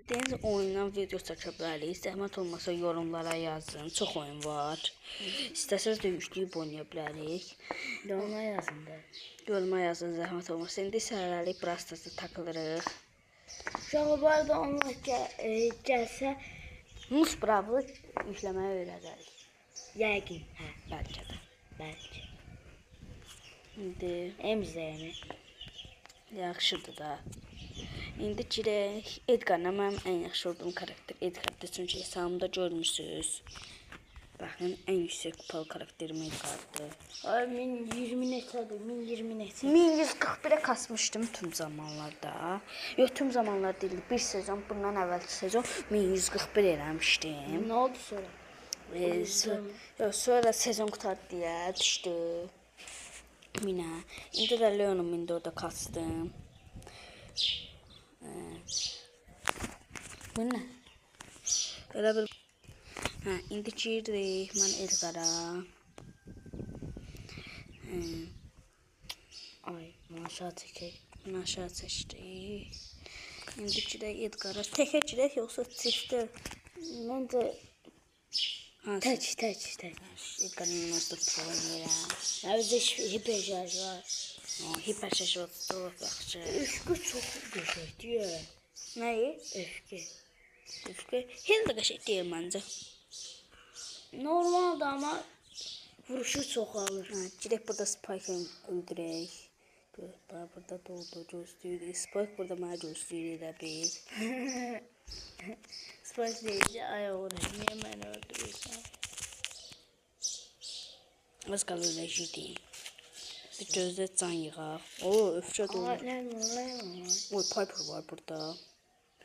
Deniz oyundan video çəkə bilərik. Zəhmət olmasa yorumlara yazın. Çox oyun var. İstəsəz də yükləyib oynaya bilərik. Yoruma yazın da. Yoruma yazın zəhmət olmasa. İndi səhərlərik Brastarsa takılırıq. Uşağı bu arada onlar gəlsə Mus Bravlı yükləməyi öyrədərik. yəqin. Hə, Bəlkə də. bəlkə. İndi Emzəyəni. yaxşıdır da. İndi girək. Edgar'la mənim ən yaxşı olduğum karakter Edgar'dır. Çünki hesabımda görmüsünüz. Baxın, ən yüksək kupalı karakterim Edgar'dır. Ay 1020 neçədir? 1020 neçə? 1141'e kasmışdım tüm zamanlarda. Yok tüm zamanlar değil. Bir sezon bundan evvelki sezon 1141 eləmişdim. Nə oldu sonra? Sonra sezon qutardı deyə düşdü. Minə. İndi də Leon'um indi orada kastım. Bu nə? Elə bir... Hə, indi girdik mən Edgar'a. Ay, aşağı çəkək. Bunu aşağı çəkdik. İndi girək Edgar'a. Təkə girək yoxsa çiftə? Məncə Hansı? tək. Edgar'ın nasıl pro oynayıram. Ya bizdə hiperşarj var. Hiper şaşırtıcı yaxşı. Öfkə çox qəşəngdir. Nəyi? Öfkə. Öfkə. Heç də qəşəng deyil məncə. Normaldır amma vuruşu çoxalır. Ha, girək burada Spike'ı öldürək. Burada doldu gözləyir. Spike burada mənə gözləyir elə bil. Spike deyince ay oğlum niye beni öldürüyorsun? Az qal öləcəyik. Bir gözlə can yığaq. Öfkə Aa doldu. ne var? Oy, Piper var burada.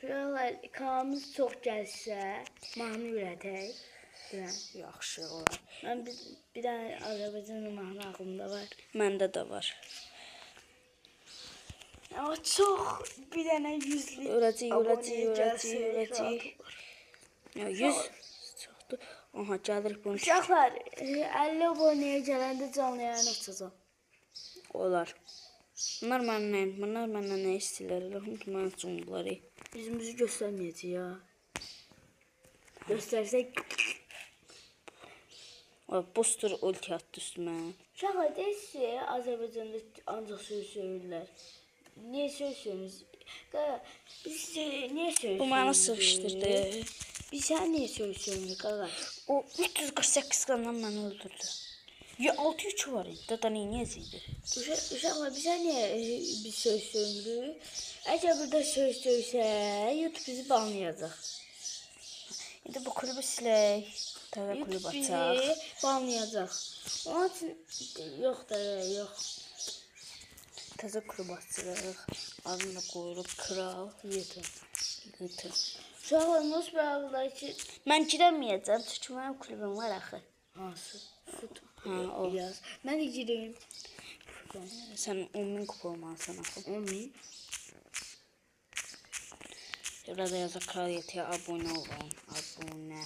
Şuralar kanımız çok gelse mahnı üretək. Yaxşı olar. Ben bir tane Azerbaycan mahnı aklımda var. Məndə də var. Ama çok bir tane yüzlü. Öləcəyik. Ya 100 çoxdur. Aha, gəlirik bunu. Uşaqlar 50 aboneye gələndə canlı yayın açacağım. Olar. Bunlar məndən nə istəyirlər? Mən cumdular. Yüzümüzü göstərməyəcək ya. Göstərsək. Booster ulti attı üstümə. Uşaqlar deyirsiz ki, Azərbaycanda ancaq söz söylürlər. Niyə söz söylüyorsunuz? Biz niyə söz söylüyoruz? Bu mənə sıxışdırdı. Biz sən niyə söz söylüyoruz qaqa? O 348 qandan məni öldürdü. Ya 6-3 var idi. Da neynəyəcəkdi? Uşaqlar bizə niyə biz söz söylüyoruz? Əgər burada söz söysə, YouTube bizi banlayacaq. İndi bu kulübü silək. Təzə kulüb YouTube açaq. bizi banlayacaq. Onun üçün yox da yox. Təzə kulüb açırıq. Adını da qoyuruq Kral YouTube. YouTube. Uşaqlar nasıl bağlılar ki? Mən girəməyəcəm çünki mənim kulübüm var axı. Hansı? Fut. Ha, o. Yaz. Mən də gireyim. Sən 10.000 kupa olmalısan axı. 10.000. Burada yazaq Kraliyyətiyə abunə olun. Abunə.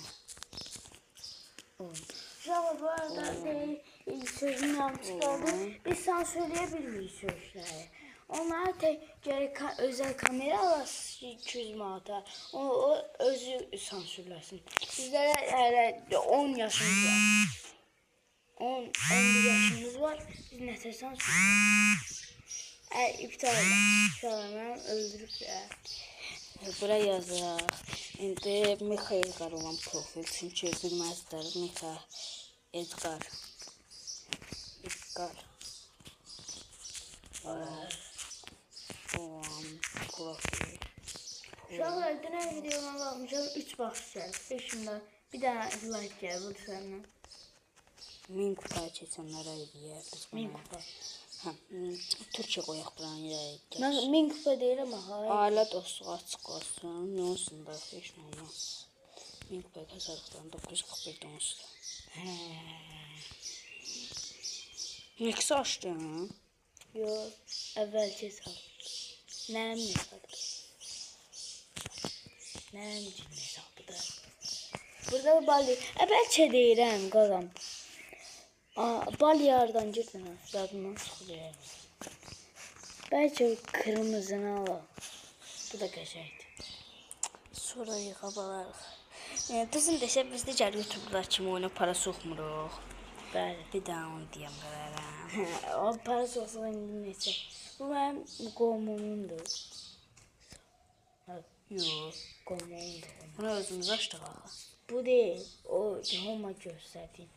Uşaqlar bu arada sözün yanlış oldu. Biz sansürləyə sözləri. Onlara tek gerek özel kamera alasın 200 manata. O özü sansürləsin. Bizlərə 10 yaşımız var. 11 yaşımız var. Biz nətər sansürləyirik? İptal edin. Uşaqlar öldürüb ya. Bura yazaq. İndi Mikhail Edgar olan profil. Çünki bilməzlər Mikhail Edgar. Profil. Uşaqlar dünən videoma baxmışam 3 baxış gəlir. Şimdi bir dənə like gəlir bu səndən. 1000 kupa keçənlərə eləyək. 1000 kupa. Hə, Türkiyə qoyaq buranı eləyək. Mən 1000 kupa deyirəm axı. Ailə dostluğu açıq olsun. Nə olsun da heç nə olmaz. 1000 kupa təsərrüfdən 941 donsuz. Neksi açdın? Yox, əvvəlki hesab. Nəyim hesabdır? Nəyim hesabdır? Burada da bal bəlkə deyirəm qazam. Bal yardan girdin ha. Yadımdan çıxıyor. Bəlkə kırmızını al. Bu da qəşəngdir. Sonra yıxabalarıq. Düzün desə biz də gəl YouTube'lar kimi oyuna para soxmuruq. Bəli. Bir daha onu deyəm qərarəm. O para soxsa indi neçə? Bu mənim qohumumundur. Yox. Qohumumdur. Bunu özümüz açdıq axı. Bu deyil. O Homa göstərdiyim.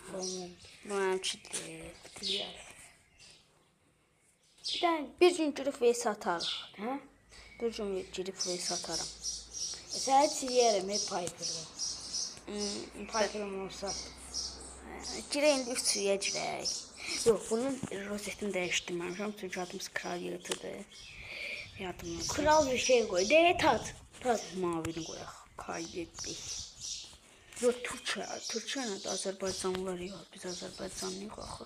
Qohumum. Bu mənimkidir. Deyər. Bir dənə. Bir gün girib və satarıq. Hə? Bir gün girib və satarım. Səni siliyərəm Piper'da. Piper'ım olsa. Girək indi üstüyə girək. Yox, bunun rozetini dəyişdirməmişəm. Çünki adımız Kral Yırtıdır. Yadımız. Kral bir şey qoy. Deyə tat. Tat. Mavini qoyaq. Kaybetdik. Yox, Türkiyə nədir? Azərbaycanlılar yox. Biz Azərbaycanlıyıq axı.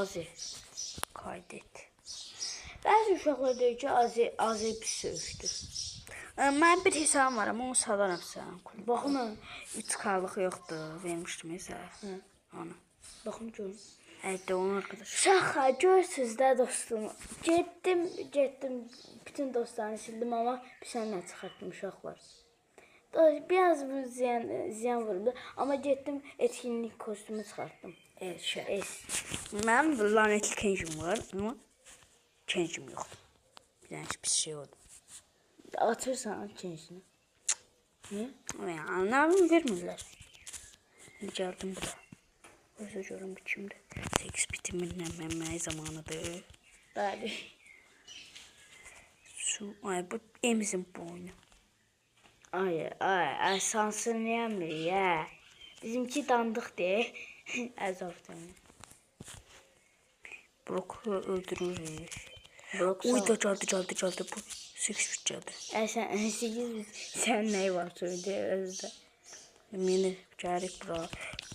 Azər. Kaydet. Bəzi uşaqlar deyir ki, Azər pis sözdür. Mən bir hesabım var, amma onu salaram sən. Baxın, 3K-lıq yoxdur, vermişdim isə. Onu. baxın görün. Əldə onun arkadaşı. Şaxa, görsüz də dostum. Getdim, bütün dostlarını sildim, amma bir sənə çıxartdım uşaqlar. Biraz bu ziyan vurdu, amma getdim etkinlik kostumu çıxartdım. Mənim lanetli kencim var, amma kencim yoxdur. Bir dənə pis şey oldu. Atırsan kencini. Niyə? Anlamı vermirlər. İndi gəldim bura. Özə görüm bu kimdir. 8 bitimin mənməyi zamanıdır. Bəli. Ay, bu emizin boynu. Ay, sansınlayamır ya. Bizimki dandıqdır. Əzabdır. Broku öldürürük. Brok Uy da gəldi bu. 8 bit gəldi. Sən nəyi var söyledi özdə? Mini gərik bura.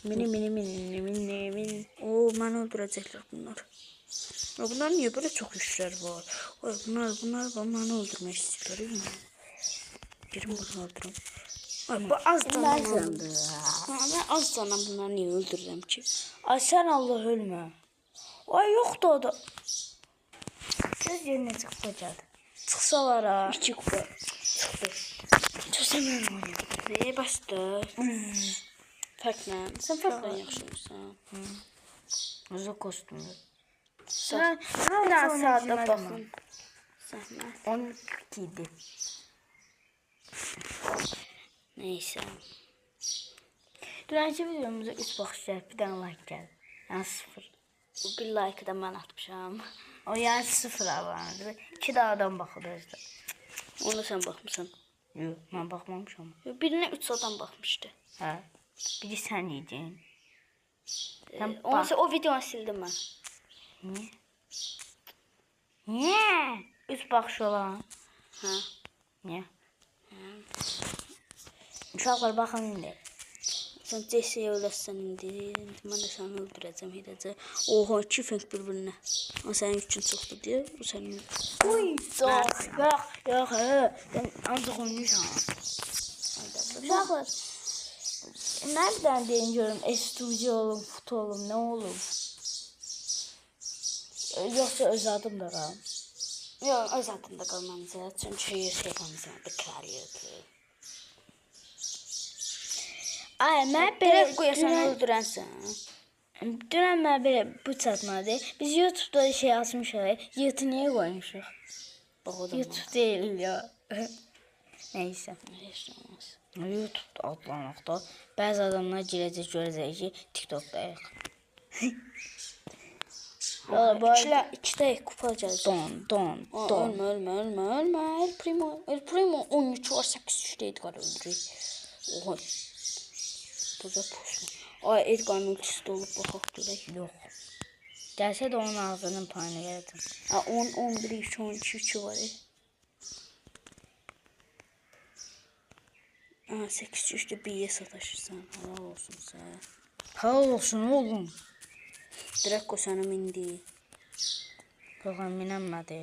Mini. Məni öldürəcəklər bunlar. Bunlar niyə belə çox işlər var? Bunlar məni öldürmək istəyirlər. Girim bunu öldürüm. Bu az canımdır. Mən az canım bunları niyə öldürürəm ki? Ay sən Allah ölmə. Ay yoxdur o da. Söz yerinə çıxacaqdı. Çıxsalar ha. 2 kupa. Çıxdı. Çoxsamıyorum onu. Nəyə bastı? Fərqlə. Sən fərqlə yaxşıyırsan. Özü kostümü. Sən sadə baxın. Zəhmət. 12 idi. Neysə. Dünənki videomuza 3 baxış gəlib, bir dənə like gəldi. Yəni 0. Bir like da mən atmışam. O yəni 0 abonədir. 2 də adam baxır özdə. Ona sən baxmısan. Yox, mən baxmamışam. Birinə 3 adam baxmışdı. Hə. Biri sən idin. O videonu sildim mən. Niyə? Niyə? 3 baxış olan. Hə. Niyə? Uşaqlar baxın indi. Sən Jesse'yə öləsən indi. Mən də səni öldürəcəm, edəcəm. Oha, 2 fənk bir-birinə. O sənin üçün çoxdur deyə, o sənin... Uy, yox, sən ancaq oynayırsan. Uşaqlar, nədən deyin görüm, studiya olum, fut olum, nə olum? Yoxsa öz adım da qalım. Yox, öz adında qalmamıza. Çünki şeytanımızdan bir Kral Yırtı. Ay, mən Belə qoyasan öldürənsən. Dünən mən belə bu çatmadı. Biz YouTube'da şey açmışıq. Yırtı niyə qoymuşuq? YouTube deyil ya. Neysə. YouTube adlanıqda. Bəzi adamlar girəcək, görəcək ki, TikTok'dayıq. İki də kupa gəldi. Don. Ölmə. El Primo 13 var, 8 deydi qara öldürək. Oha. Burada poşma. Ay, Edgar'ın ultisi də olub, baxaq görək. Yox. Gəlsə də onun ağzının payını verdim. 10, 11, 2, 12, 2 var. 8 3'də bir sataşırsan. Halal olsun sən. Halal olsun oğlum. Draco sənə mindi. Baxın, minənmədi.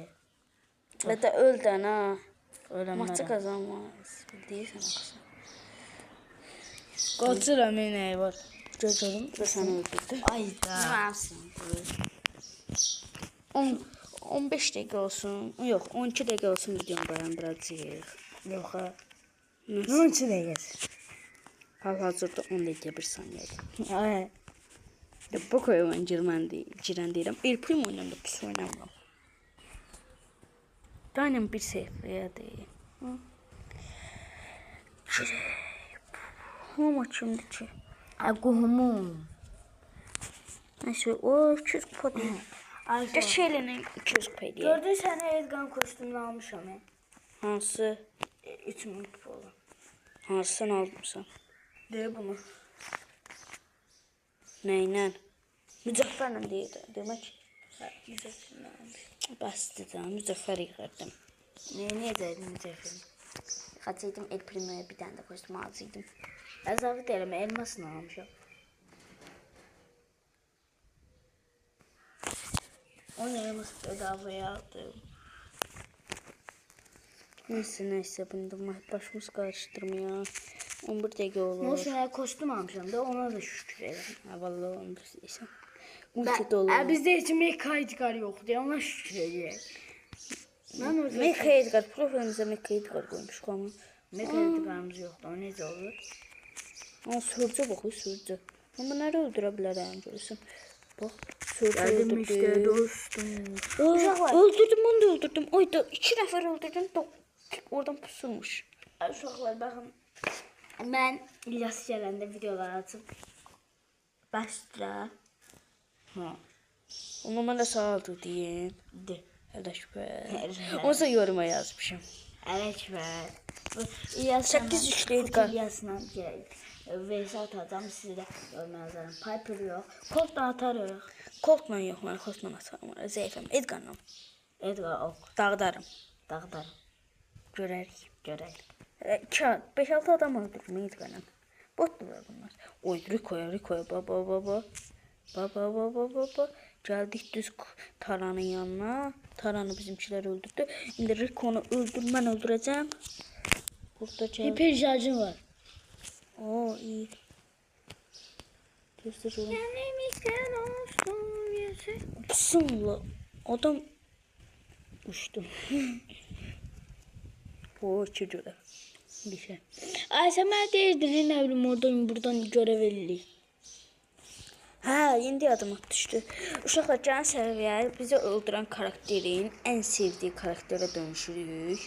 Və də öldən ha. Ölənmərəm. Maçı qazanmaz. Bildirsən axı. Qaçıram nəyi var. Görürüm. Bu da səni öldürdü. Ayda. Nəmsin? 15 dəqiqə olsun. Yox, 12 dəqiqə olsun videonu dayandıracağıq. Yox ha. Bunun için de geç. Hal-hazırda 10 dəqiqə 1 saniyədir. Ay. Bu oyun girən deyirəm. El Primo ilə də pis oynamıram. Dayanım bir səhifəyə. Ama kimdir ki? Qohumum. Neyse o 200 kupa değil. Ayşe. Geçeylinin 200 kupa değil. Gördün sənə Edgar kostümünü almışam. Hansı? 3000 kupa olan. Hansını aldımsan? De bunu. Neyle? Mücəffərlə deyir. Demək. Mücəffərlə almış. Bəsdir də, mücəffər yığırdım. Ne edəydin mücəffərini? Xacaydım El Primo'ya bir dənə də kostüm alacaqdım. Əzavı deyirəm, elmasını almışam. O ne elması bedavaya aldım. Neyse bunu da başımız karıştırmaya. 11 dəqiqə olur. Moşaya kostüm almışam da ona da şükür edelim. Ha vallahi 11 deyirsən. Ulti dolu. Bizde hiç Mekka Edgar yok diye ona şükür edelim. Ben orada Mekka Edgar profilimizə Mekka Edgar koymuşuq ama. Mekka Edgar'ımız yoktu. O necə olur? Ama sürücü bakıyor sürücü. Ben bunları öldürə bilərəm görürsən. Bak sürücü Geldim işte öldürdüm. dostum. Aa, öldürdüm onu da öldürdüm. Oyda 2 nəfər öldürdüm. Oradan pusurmuş. Uşaqlar baxın. Mən İlyas gələndə videolar açıb başlayıram. Ha. Onu mən də sağ oldu deyim. De. Əlləşbər. Onsa yoruma yazmışım. Evet be. İlyas 8 üçlü Edgar. İlyas'la VS atacağım sizə yoruma yazarım. Piper yox. Colt atarıq. Coltla yox, mən Coltla atarım. Zəifəm. Edgarla. Edgar ok. Dağdarım. Dağdarım. Görərik. Görək. 5-6 adam öldürdüm Edgarla. Botdular bunlar. Oy Rico'ya baba. Baba. Geldik düz Taran'ın yanına. Taran'ı bizimkiler öldürdü. Şimdi Rico'nu ben öldüreceğim. Burada Hiper şarjım var. Oo iyi. Gösteriyorum. Bismillah. Adam uçtu. O çocuğu. Bir şey. Ayşe mən deyirdin, nə bilim buradan görev edirik. Hə, indi yadıma düşdü. Uşaqlar can səviyyəyə bizi öldürən karakterin ən sevdiyi karakterə dönüşürük.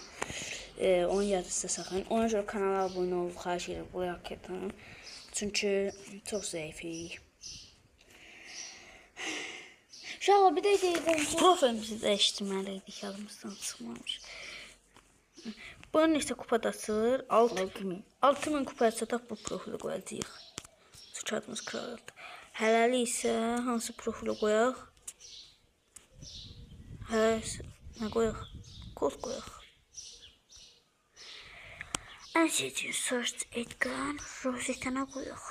Onu yadınızda saxlayın. Ona görə kanala abunə olub, xahiş edirəm, buraya hak edin. Çünki çox zəifik. Uşaqlar bir də deyirdim ki, Profilimizi dəyişdirməliydik, yadımızdan çıxmamış. Bu neçə kupada açılır? 6000 kupaya çataq bu profili qoyacağıq. Çıxadımız kraldır. Hələlik isə hansı profili qoyaq? Nə qoyaq? Kod qoyaq. Ən sevdiyim Search Edgar rozetənə qoyaq.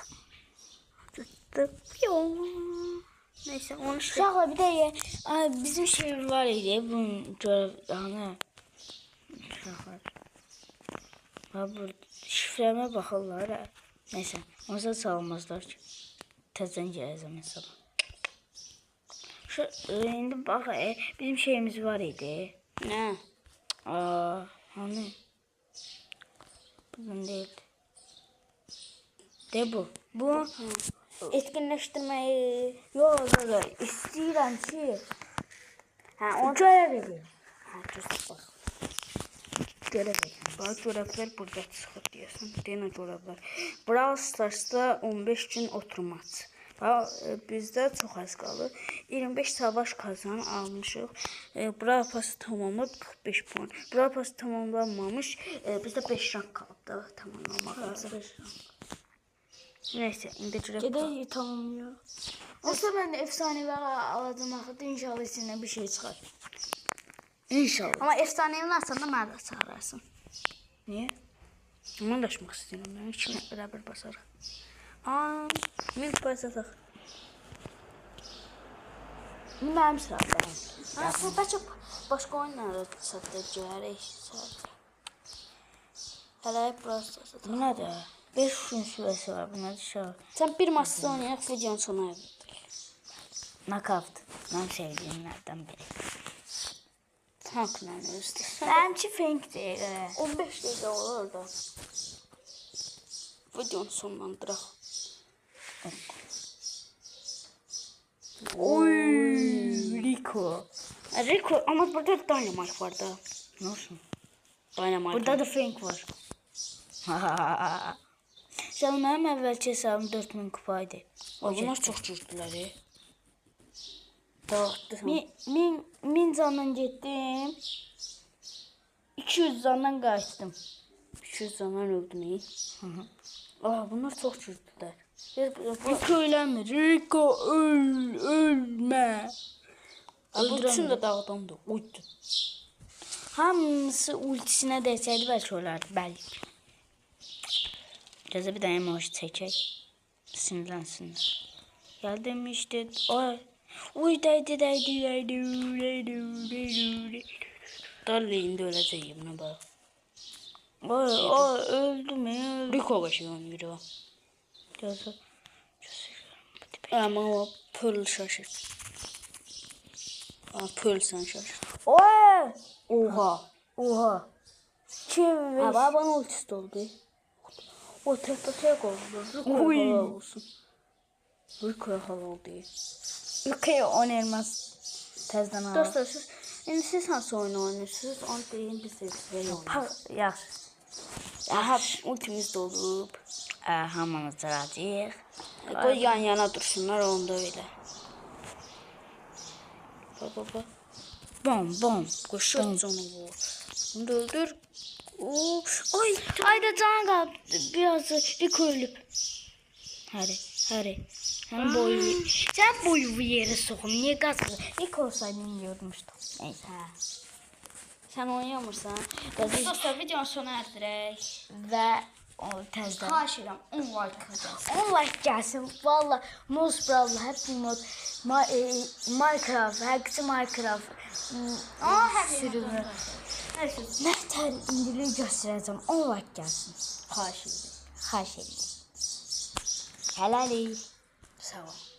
Neyse onu işte. uşaqlar bir də bizim şeyimiz var idi, bunun görev uşaqlar. Bu şifrəmə baxırlar. Neyse, onsa salmazlar ki. Təzən gələcəm hesaba. İndi bax, bizim şeyimiz var idi. Nə? Hani? Bugün değildi. De bu. Bu Etkinləşdirməyi. yok. İstəyirəm ki. Hə, Görev edeyim. Bax. Bax, görevlər burada çıxır deyəsən. Deyənə görevlər. Brawl Stars'da 15 gün oturmaç. Bizdə çox az qalır. 25 savaş kazan almışıq. Brawl Pass'ı tamamlayıb 45 puan. Brawl Pass'ı tamamlanmamış. Bizdə 5 rank qalıb da tamamlamaq. Neyse, indi görək. Gedək tamamlıyor. Olsa ben de efsanevi alacağım axıda inşallah içindən bir şey çıxar. İnşallah. Amma efsanəvi açanda mənə də çağırarsın. Niye? Mənləşmək istəyirəm. Mən ikimiz bərabər basarıq. Min kupa sataq. Mənim sıram. Bəlkə başqa oyunlarda sataq görək. Hələ prosta sataq. Bu nədir? 5 gün sürəsi var. Bu nədir şah? Sən bir maçda oynayaq, videonun sona erik. Knockout. Mənim sevdiyimlərdən biri. Tankla üstə. Mənimki Fink deyil. 15 dəqiqə olur orada. videonu sonlandıraq. Oy, Rico. Rico ama burada Dynamite var da. Ne olsun? Dynamite. Burada da Frank var. Sən mənim əvvəlki hesabım 4000 kupaydı. Bunlar çox cürdülər. Dağıtdı. 1000 candan getdim. 200 candan qayıtdım. 200 zaman öldüm. Bunlar çox cürdülər. Rico ölənmir. Rico ölmə. Bu üçün də dağdandı. Uydu. Hamısı ultisinə dəsəydi bəlkə olardı. Bəli. Gözə bir dənə emoji çəkək. Sinirlənsinlər. Gəldim işte. Oy dəydi. Darla indi öləcək buna bax. Oy öldü mü? Rico başı oynayır. Gözə. Ama o Pearl şaşır. Pearl sen şaşır. Oy! Oha. Kim? Bana ultisi oldu. O tek oldu. Oy. Rico'ya halal olsun. Rico'ya halal değil. Rico'ya 10 elmas təzdən al. Dostlar siz hansı oyunu oynuyorsunuz? Onu deyin biz de size oynayalım. Yaxşı. Ultimiz de olup. Hamımız razıyıq. Koy yan yana dursunlar onda öyle. Bak. Bom. Koşuyoruz onu bu. Bunu da öldür. Ay da can qaldı. Biraz Rico ölüb. Hadi. Sen boyu yere sokun. Niye qaçdın? Rico olsaydın yormuşdum. Neyse. Sen oynayamırsan. Dostlar videonun sona erdirək. Və o təzdən. Xahiş edirəm 10 like atacağız. 10 like gəlsin. Valla Nose Brawl'la Happy Mod Minecraft, həqiqi Minecraft sürümü. Nə tər indilik göstərəcəm. 10 like gəlsin. Xahiş edirəm. Xahiş edirəm. Hələlik. Sağ ol.